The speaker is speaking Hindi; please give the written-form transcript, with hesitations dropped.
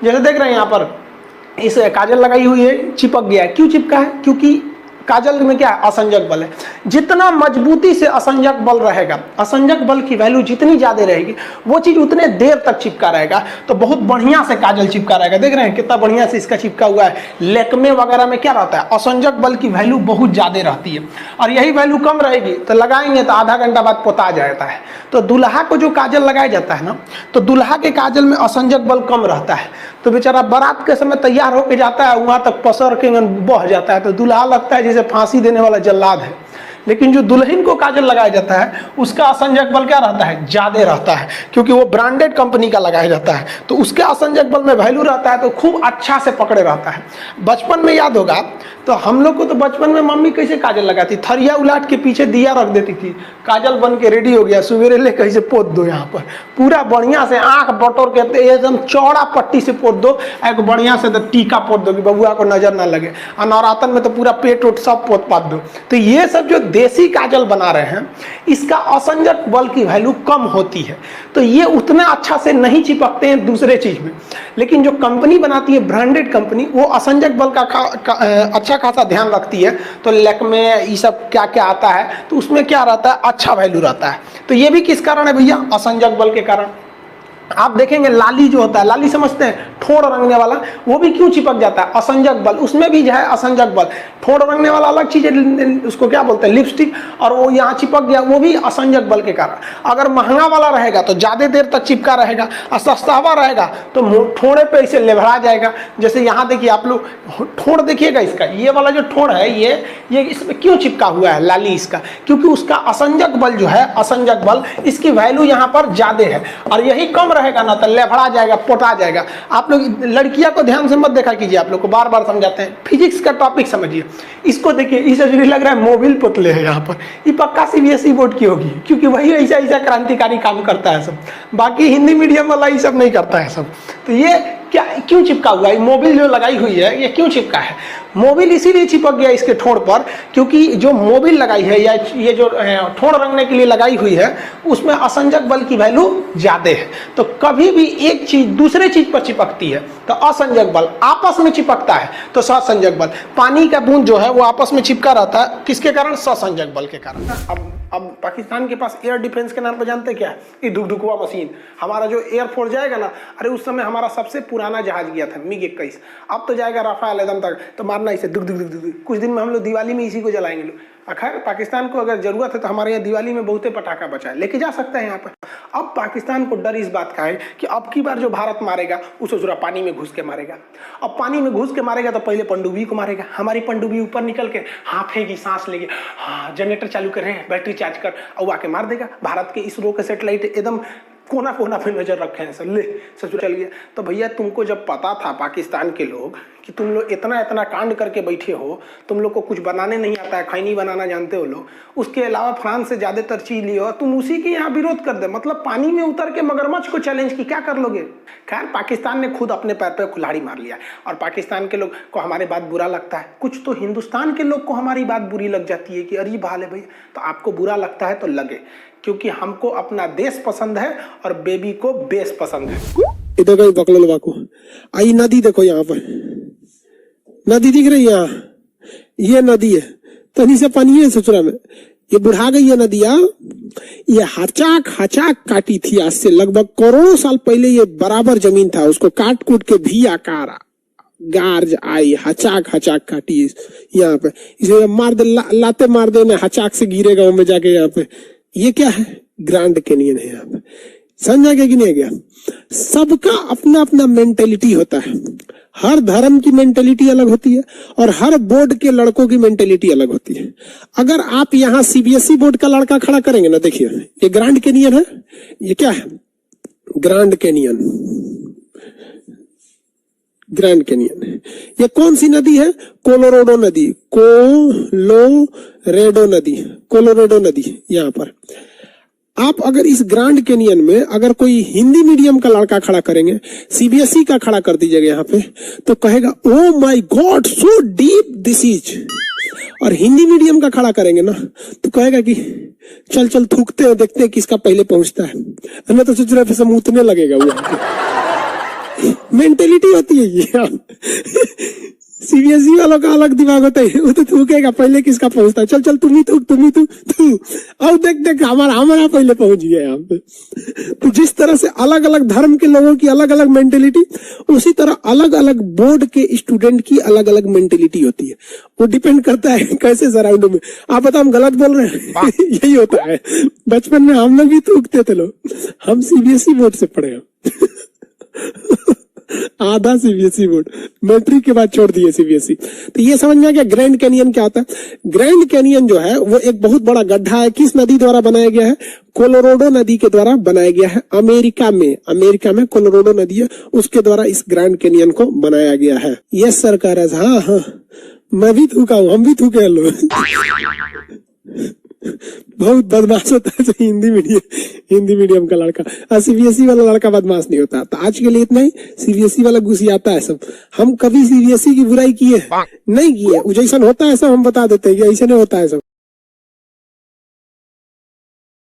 जैसे देख रहे हैं यहाँ पर इस काजल लगाई हुई है, चिपक गया है। क्यों चिपका है? क्योंकि काजल में क्या है? असंजक बल है। जितना मजबूती से असंजक बल रहेगा, असंजक बल की वैल्यू जितनी ज्यादा रहेगी, वो चीज उतने देर तक चिपका रहेगा। तो बहुत बढ़िया से काजल चिपका रहेगा। देख रहे हैं कितना बढ़िया से इसका चिपका हुआ है। लैक्मे वगैरह में क्या रहता है? असंजक बल की वैल्यू बहुत ज्यादा रहती है, और यही वैल्यू कम रहेगी तो लगाएंगे तो आधा घंटा बाद पोता जाता है। तो दूल्हा को जो काजल लगाया जाता है ना, तो दूल्हा के काजल में असंजक बल कम रहता है, तो बेचारा बारात के समय तैयार होकर जाता है, वहां तक पसर के बह जाता है, तो दूल्हा लगता है जैसे फांसी देने वाला जल्लाद है। लेकिन जो दुल्हन को काजल लगाया जाता है उसका असंजक बल क्या रहता है? ज्यादा रहता है, क्योंकि वो ब्रांडेड कंपनी का लगाया जाता है, तो उसके असंजक बल में वैल्यू रहता है, तो खूब अच्छा से पकड़े रहता है। बचपन में याद होगा तो हम लोग को तो बचपन में मम्मी कैसे काजल लगाती? थरिया उलाट के पीछे दिया रख देती थी, काजल बन के रेडी हो गया, सवेरे ले कैसे पोत दो, यहाँ पर पूरा बढ़िया से आंख बटोर के एकदम चौड़ा पट्टी से पोत दो, एक बढ़िया से टीका पोत दो कि बबुआ को नजर ना लगे। और नवरातन में तो पूरा पेट उट सब पोत पात दो। तो ये सब जो देसी काजल बना रहे हैं, इसका असंजक बल की वैल्यू कम होती है, तो ये उतना अच्छा से नहीं चिपकते हैं दूसरे चीज में। लेकिन जो कंपनी बनाती है, ब्रांडेड कंपनी, वो असंजक बल का अच्छा खासा ध्यान रखती है। तो लैक्मे ये सब क्या क्या आता है, तो उसमें क्या रहता है? अच्छा वैल्यू रहता है। तो ये भी किस कारण है भैया? असंजक बल के कारण। आप देखेंगे लाली जो होता है, लाली समझते हैं, ठोड़ रंगने वाला, वो भी क्यों चिपक जाता है? असंजक बल, उसमें भी जो है असंजक बल। ठोड़ रंगने वाला अलग चीज है, उसको क्या बोलते हैं? लिपस्टिक, और वो यहाँ चिपक गया, वो भी असंजक बल के कारण। अगर महंगा वाला रहेगा तो ज्यादा देर तक चिपका रहेगा, और सस्ता वाला रहेगा तो ठोड़े पे इसे लेभरा जाएगा। जैसे यहाँ देखिए आप लोग, ठोड़ देखिएगा इसका, ये वाला जो ठोड़ है, ये इसमें क्यों चिपका हुआ है लाली इसका? क्योंकि उसका असंजक बल जो है, असंजक बल, इसकी वैल्यू यहाँ पर ज्यादा है, और यही कम रहेगा ना तो लेफड़ा जाएगा, पोटा जाएगा। आप लोग लड़कियां को ध्यान से मत देखा कीजिए, आप लोग को बार बार समझाते हैं। फिजिक्स का टॉपिक समझिए, इसको देखिए, इसे लग रहा है मोबिल पुतले है यहाँ पर, ये पक्का सीबीएसई बोर्ड की होगी, क्योंकि वही ऐसा ऐसा क्रांतिकारी काम करता है सब। बाकी हिंदी मीडियम वाला ये सब नहीं करता है सब। तो ये क्या क्यों चिपका हुआ है? मोबिल जो लगाई हुई है, ये क्यों चिपका है? मोबिल इसीलिए चिपक गया इसके ठोड़ पर, क्योंकि जो मोबिल लगाई है, या ये जो ठोड़ रंगने के लिए लगाई हुई है, उसमें असंजक बल की वैल्यू ज्यादा है। तो कभी भी एक चीज दूसरे चीज पर चिपकती है तो असंजक बल, आपस में चिपकता है तो ससंजक बल। पानी का बूंद जो है वो आपस में चिपका रहता है, किसके कारण? ससंजक बल के कारण। अब पाकिस्तान के पास एयर डिफेंस के नाम पर जानते क्या है? ये धुकधुकवा मशीन। हमारा जो एयरफोर्स जाएगा ना, अरे उस समय हमारा सबसे पुराना जहाज गया था MiG 21, अब तो जाएगा राफेल एकदम तक, तो मारना इसे दुक दुक दुक दुक। कुछ दिन में हम लोग दिवाली में इसी को जलाएंगे लोग। खैर पाकिस्तान को अगर जरूरत है तो हमारे यहाँ दिवाली में बहुते पटाखा बचा है, लेके जा सकता है यहाँ पर। अब पाकिस्तान को डर इस बात का है कि अब की बार जो भारत मारेगा उसे जरा पानी में घुस के मारेगा। अब पानी में घुस के मारेगा तो पहले पनडुब्बी को मारेगा। हमारी पनडुब्बी ऊपर निकल के हाफेगी, सांस लेगी, हाँ जनरेटर चालू कर रहे हैं, बैटरी चार्ज कर, और आके मार देगा। भारत के इसरो के सेटेलाइट एकदम कोना कोना पे नजर रखे हैं सर, ले सच चल गया। तो भैया तुमको जब पता था पाकिस्तान के लोग कि तुम लोग इतना इतना कांड करके बैठे हो, तुम लोग को कुछ बनाने नहीं आता है, खैनी बनाना जानते हो लोग, उसके अलावा फ्रांस से ज्यादातर चीज लियो, तुम उसी के यहाँ विरोध कर दे। मतलब पानी में उतर के मगरमच्छ को चैलेंज की, क्या कर लोगे? खैर पाकिस्तान ने खुद अपने पैर पे कुल्हाड़ी मार लिया, और पाकिस्तान के लोग को हमारी बात बुरा लगता है। कुछ तो हिंदुस्तान के लोग को हमारी बात बुरी लग जाती है कि अरे भाल है भैया, तो आपको बुरा लगता है तो लगे, क्योंकि हमको अपना देश पसंद है और बेबी को बेस पसंद है। इधर गई बकलवा को आई नदी देखो, यहाँ पर नदी दिख रही है, यहाँ ये नदी है, तनी से पानी है ससुरा में, ये बुढ़ा गई है नदिया। ये हचाक हचाक काटी थी आज से लगभग करोड़ों साल पहले। ये बराबर जमीन था, उसको काट कूट के भी आकार गार्ज आई, हचाक हचाक काटी यहाँ पे, इसे मार दे, लाते मार देने, हचाक से गिरेगा वो में जाके। यहाँ पे ये क्या है? ग्रैंड कैनियन है। यहाँ पे समझा गया कि नहीं गया? सबका अपना अपना मेंटेलिटी होता है, हर धर्म की मेंटेलिटी अलग होती है, और हर बोर्ड के लड़कों की मेंटेलिटी अलग होती है। अगर आप यहाँ सीबीएसई बोर्ड का लड़का खड़ा करेंगे ना, देखिए ये ग्रैंड कैनियन है, ये क्या है? Grand canyon, grand canyon. ये कौन सी नदी है? कोलोराडो नदी, कोलोरेडो नदी, कोलोराडो नदी। यहाँ पर आप अगर इस ग्रैंड कैनियन में अगर कोई हिंदी मीडियम का लड़का खड़ा करेंगे, सीबीएसई का खड़ा कर दीजिएगा यहाँ पे, तो कहेगा oh my God so deep this is. और हिंदी मीडियम का खड़ा करेंगे ना तो कहेगा कि चल चल थूकते हैं, देखते हैं किसका पहले पहुंचता है। तो सोच रहा है मुतने लगेगा वो। मेंटेलिटी होती है ये। सीबीएसई वालों का अलग दिमाग होता है, वो तो थूकेगा पहले किसका पहुंचता है, चल चल तुम ही थूक। अब देख हमारा पहले पहुंच गया यहाँ पे। तो जिस तरह से अलग अलग धर्म के लोगों की अलग अलग मेंटेलिटी, उसी तरह अलग अलग बोर्ड के स्टूडेंट की अलग अलग मेंटेलिटी होती है। वो डिपेंड करता है कैसे सराउंड में। आप बताओ हम गलत बोल रहे हैं? यही होता है। बचपन में हम लोग भी थूकते थे लोग, हम सीबीएसई बोर्ड से पढ़े हैं। आधा सीबीएसई बोर्ड, मैट्रिक के बाद छोड़ दिए सीबीएसई। तो ये समझ में आ गया ग्रैंड कैनियन क्या होता है। ग्रैंड कैनियन जो है वो एक बहुत बड़ा गड्ढा है। किस नदी द्वारा बनाया गया है? कोलोराडो नदी के द्वारा बनाया गया है। अमेरिका में कोलोराडो नदी है, उसके द्वारा इस ग्रैंड कैनियन को बनाया गया है। यस सरकार, हाँ मैं भी थूका हूं, हम भी थूके लोग। बहुत बदमाश होता है हिंदी मीडियम का लड़का। सीबीएसई वाला लड़का बदमाश नहीं होता। तो आज के लिए इतना ही। सीबीएसई वाला घुसियाता है सब। हम कभी सीबीएसई की बुराई किए नहीं किए, जैसा होता है सब हम बता देते हैं, ऐसे नहीं होता है सब।